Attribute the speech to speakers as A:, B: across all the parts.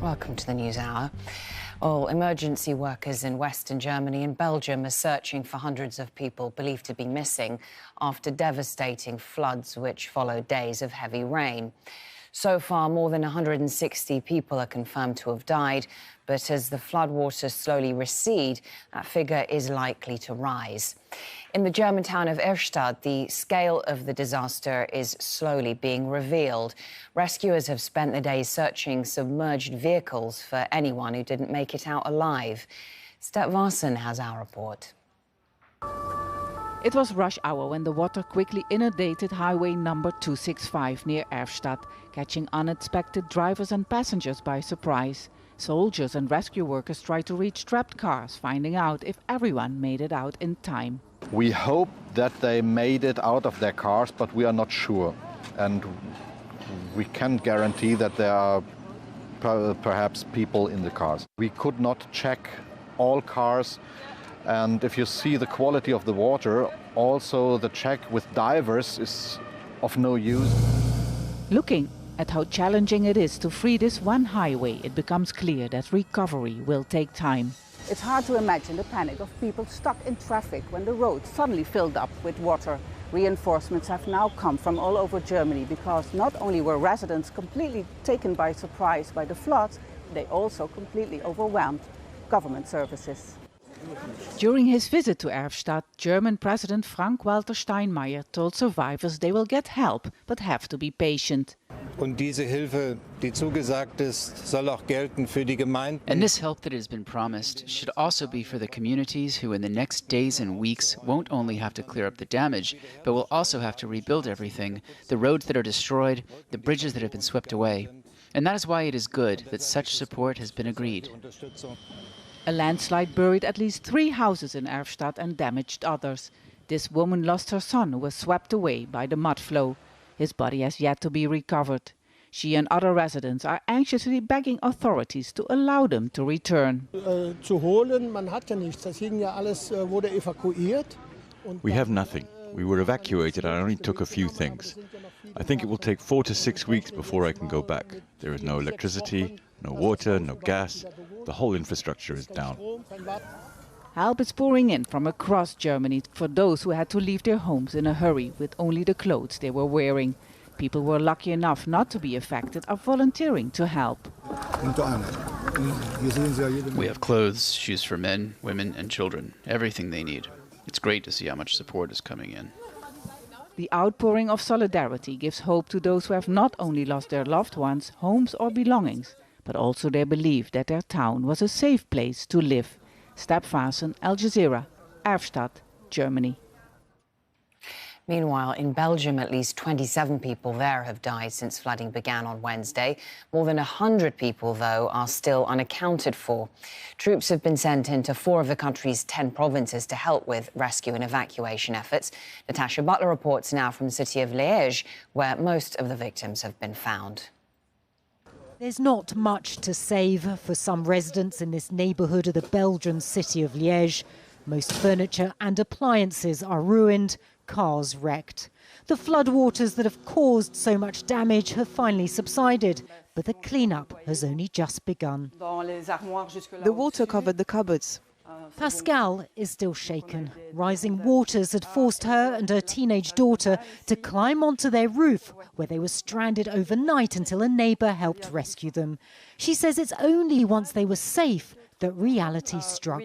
A: Welcome to the News Hour. Well, emergency workers in Western Germany and Belgium are searching for hundreds of people believed to be missing after devastating floods which followed days of heavy rain. So far, more than 160 people are confirmed to have died, but as the floodwaters slowly recede, that figure is likely to rise. In the German town of Erstadt, the scale of the disaster is slowly being revealed. Rescuers have spent the day searching submerged vehicles for anyone who didn't make it out alive. Step Varsen has our report.
B: It was rush hour when the water quickly inundated highway number 265 near Erstadt, catching unexpected drivers and passengers by surprise. Soldiers and rescue workers tried to reach trapped cars, finding out if everyone made it out in time.
C: We hope that they made it out of their cars, but we are not sure. And we can't guarantee that there are perhaps people in the cars. We could not check all cars. And if you see the quality of the water, also the check with divers is of no use.
B: Looking at how challenging it is to free this one highway, it becomes clear that recovery will take time.
D: It's hard to imagine the panic of people stuck in traffic when the road suddenly filled up with water. Reinforcements have now come from all over Germany because not only were residents completely taken by surprise by the floods, they also completely overwhelmed government services.
B: During his visit to Erfstadt, German President Frank-Walter Steinmeier told survivors they will get help, but have to be patient.
E: Und diese Hilfe, die zugesagt ist, soll auch gelten für die Gemeinden.
F: And this help that has been promised should also be for the communities who in the next days and weeks won't only have to clear up the damage, but will also have to rebuild everything, the roads that are destroyed, the bridges that have been swept away. And that is why it is good that such support has been agreed.
B: A landslide buried at least 3 houses in Erfstadt and damaged others. This woman lost her son, who was swept away by the mud flow. His body has yet to be recovered. She and other residents are anxiously begging authorities to allow them to return.
G: We have nothing. We were evacuated and I only took a few things. I think it will take 4 to 6 weeks before I can go back. There is no electricity, no water, no gas. The whole infrastructure is down.
B: Help is pouring in from across Germany for those who had to leave their homes in a hurry with only the clothes they were wearing. People who were lucky enough not to be affected are volunteering to help.
F: We have clothes, shoes for men, women and children, everything they need. It's great to see how much support is coming in.
B: The outpouring of solidarity gives hope to those who have not only lost their loved ones, homes or belongings, but also their belief that their town was a safe place to live. Step Varsen, Al Jazeera, Erfstadt, Germany.
A: Meanwhile, in Belgium, at least 27 people there have died since flooding began on Wednesday. More than 100 people, though, are still unaccounted for. Troops have been sent into 4 of the country's 10 provinces to help with rescue and evacuation efforts. Natasha Butler reports now from the city of Liège, where most of the victims have been found.
H: There's not much to save for some residents in this neighbourhood of the Belgian city of Liège. Most furniture and appliances are ruined, cars wrecked. The floodwaters that have caused so much damage have finally subsided, but the clean-up has only just begun.
I: The water covered the cupboards.
H: Pascal is still shaken. Rising waters had forced her and her teenage daughter to climb onto their roof, where they were stranded overnight until a neighbour helped rescue them. She says it's only once they were safe that reality struck.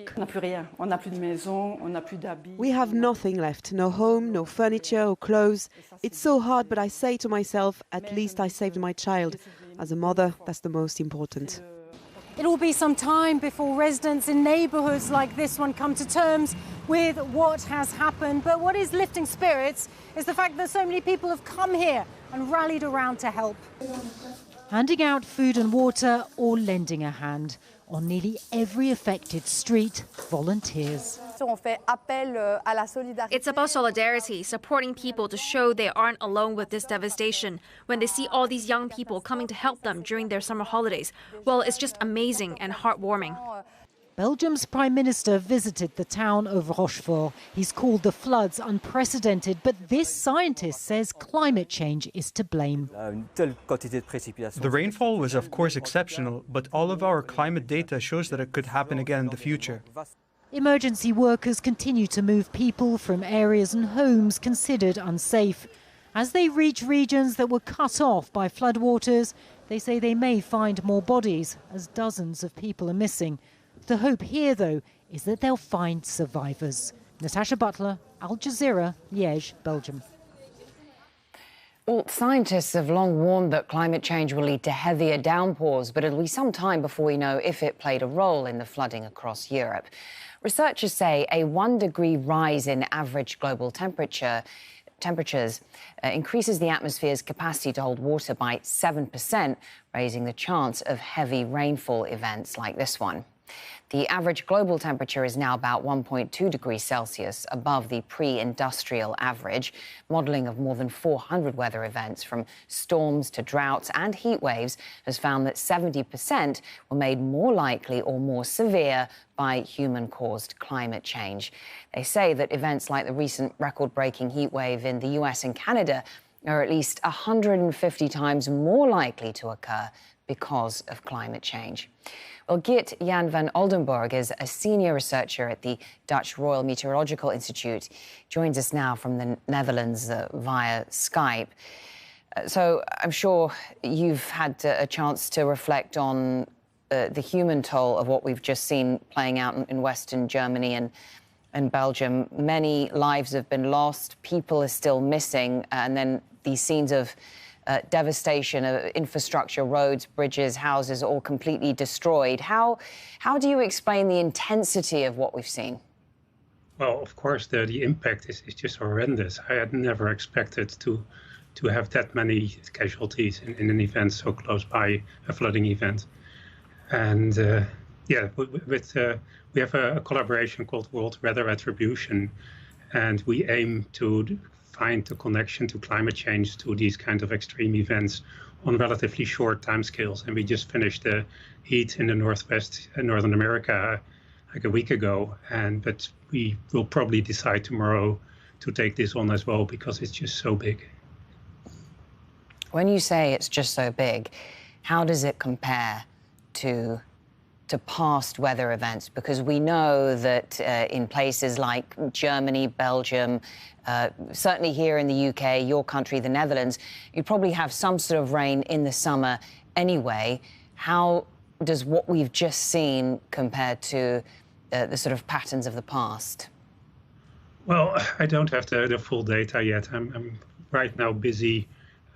I: We have nothing left, no home, no furniture or clothes. It's so hard, but I say to myself, at least I saved my child. As a mother, that's the most important.
H: It will be some time before residents in neighbourhoods like this one come to terms with what has happened. But what is lifting spirits is the fact that so many people have come here and rallied around to help. Handing out food and water or lending a hand. On nearly every affected street, volunteers.
J: It's about solidarity, supporting people to show they aren't alone with this devastation. When they see all these young people coming to help them during their summer holidays, well, it's just amazing and heartwarming.
H: Belgium's Prime Minister visited the town of Rochefort. He's called the floods unprecedented, but this scientist says climate change is to blame.
K: The rainfall was of course exceptional, but all of our climate data shows that it could happen again in the future.
H: Emergency workers continue to move people from areas and homes considered unsafe. As they reach regions that were cut off by floodwaters, they say they may find more bodies, as dozens of people are missing. The hope here, though, is that they'll find survivors. Natasha Butler, Al Jazeera, Liège, Belgium.
A: Well, scientists have long warned that climate change will lead to heavier downpours, but it'll be some time before we know if it played a role in the flooding across Europe. Researchers say a 1-degree rise in average global temperatures increases the atmosphere's capacity to hold water by 7%, raising the chance of heavy rainfall events like this one. The average global temperature is now about 1.2 degrees Celsius above the pre-industrial average. Modelling of more than 400 weather events, from storms to droughts and heat waves, has found that 70% were made more likely or more severe by human-caused climate change. They say that events like the recent record-breaking heat wave in the US and Canada are at least 150 times more likely to occur because of climate change. Well, Geert Jan van Oldenburg is a senior researcher at the Dutch Royal Meteorological Institute. Joins us now from the Netherlands via Skype. So I'm sure you've had a chance to reflect on the human toll of what we've just seen playing out in Western Germany and Belgium. Many lives have been lost, people are still missing, and then these scenes of devastation of infrastructure, roads, bridges, houses, all completely destroyed. How do you explain the intensity of what we've seen?
L: Well, of course, the impact is just horrendous. I had never expected to have that many casualties in an event so close by, a flooding event. And we have a collaboration called World Weather Attribution, and we aim to find the connection to climate change to these kind of extreme events on relatively short timescales. And we just finished the heat in the Northwest and Northern America like a week ago. But we will probably decide tomorrow to take this on as well, because it's just so big.
A: When you say it's just so big, how does it compare to past weather events? Because we know that in places like Germany, Belgium, certainly here in the UK, your country, the Netherlands, you probably have some sort of rain in the summer anyway. How does what we've just seen compare to the sort of patterns of the past?
L: Well, I don't have the full data yet. I'm right now busy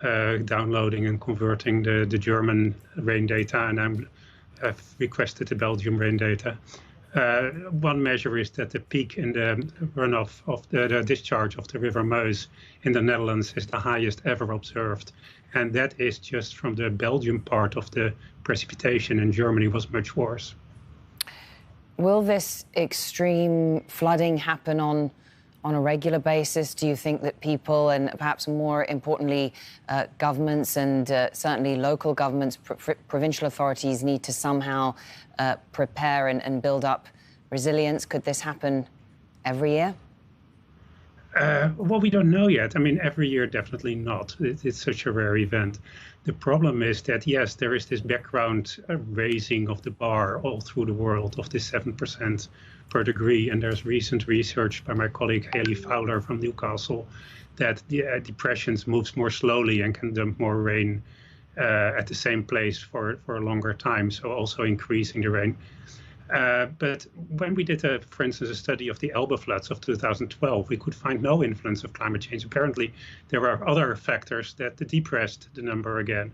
L: downloading and converting the German rain data, and I've requested the Belgium rain data. One measure is that the peak in the runoff of the discharge of the River Meuse in the Netherlands is the highest ever observed. And that is just from the Belgium part of the precipitation. In Germany was much worse.
A: Will this extreme flooding happen on a regular basis? Do you think that people, and perhaps more importantly, governments and certainly local governments, provincial authorities, need to somehow prepare and build up resilience? Could this happen every year?
L: Well, we don't know yet. I mean, every year, definitely not. It's such a rare event. The problem is that, yes, there is this background raising of the bar all through the world of this 7% per degree. And there's recent research by my colleague Haley Fowler from Newcastle that the depressions moves more slowly and can dump more rain at the same place for a longer time, so also increasing the rain. But when we did, for instance, a study of the Elbe floods of 2012, we could find no influence of climate change. Apparently, there are other factors that depressed the number again.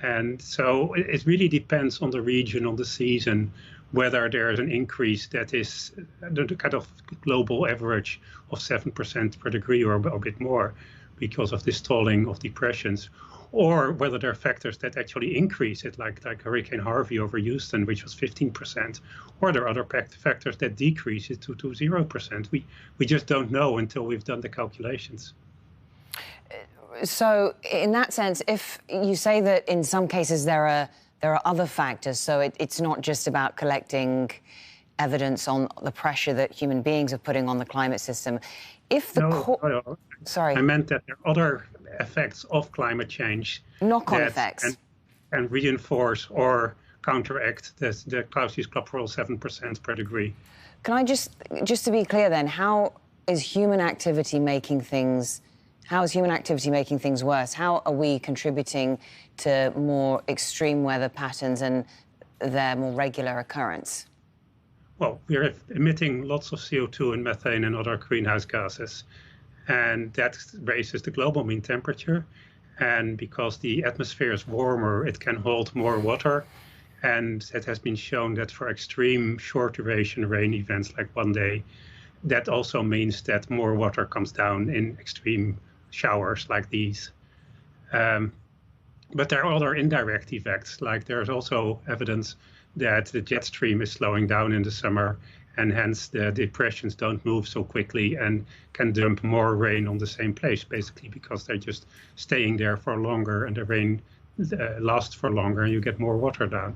L: And so it really depends on the region, on the season, whether there is an increase that is the kind of global average of 7% per degree or a bit more because of this stalling of depressions, or whether there are factors that actually increase it, like Hurricane Harvey over Houston, which was 15%, or there are other factors that decrease it to 0%. We just don't know until we've done the calculations.
A: So in that sense, if you say that in some cases there are other factors, so it's not just about collecting evidence on the pressure that human beings are putting on the climate system. If the
L: no.
A: Sorry,
L: I meant that there are other effects of climate change,
A: knock-on effects,
L: and reinforce or counteract the Clausius Club rule 7% per degree.
A: Can I just to be clear then, how is human activity making things worse? How are we contributing to more extreme weather patterns and their more regular occurrence?
L: Well, we're emitting lots of CO2 and methane and other greenhouse gases, and that raises the global mean temperature. And because the atmosphere is warmer, it can hold more water. And it has been shown that for extreme short duration rain events like one day, that also means that more water comes down in extreme showers like these. But there are other indirect effects, like there's also evidence that the jet stream is slowing down in the summer, and hence the depressions don't move so quickly and can dump more rain on the same place, basically because they're just staying there for longer and the rain lasts for longer and you get more water down.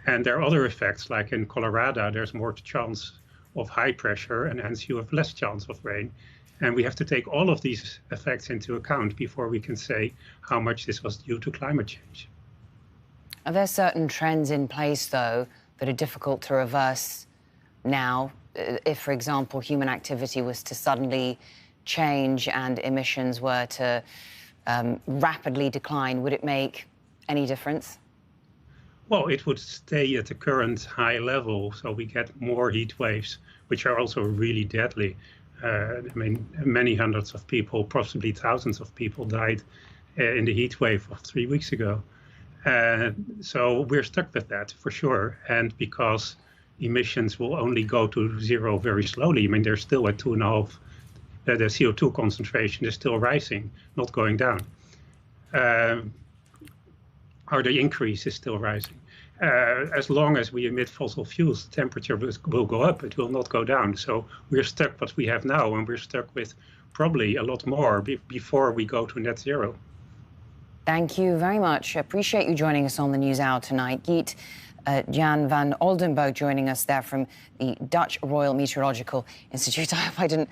L: And there are other effects, like in Colorado, there's more chance of high pressure and hence you have less chance of rain. And we have to take all of these effects into account before we can say how much this was due to climate change.
A: Are there certain trends in place, though, that are difficult to reverse now? If, for example, human activity was to suddenly change and emissions were to rapidly decline, would it make any difference?
L: Well, it would stay at the current high level, so we get more heat waves, which are also really deadly. I mean, many hundreds of people, possibly thousands of people died in the heat wave of 3 weeks ago. So we're stuck with that for sure. And because emissions will only go to zero very slowly, I mean, they're still at 2.5, the CO2 concentration is still rising, not going down. Or the increase is still rising. As long as we emit fossil fuels, the temperature will go up, it will not go down. So we're stuck what we have now, and we're stuck with probably a lot more before we go to net zero.
A: Thank you very much. I appreciate you joining us on the NewsHour tonight. Geet Jan van Oldenburg joining us there from the Dutch Royal Meteorological Institute. I hope I didn't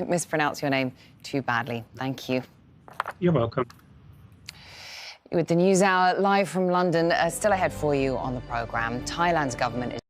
A: mispronounce your name too badly. Thank you.
L: You're welcome.
A: With the NewsHour live from London, still ahead for you on the programme. Thailand's government is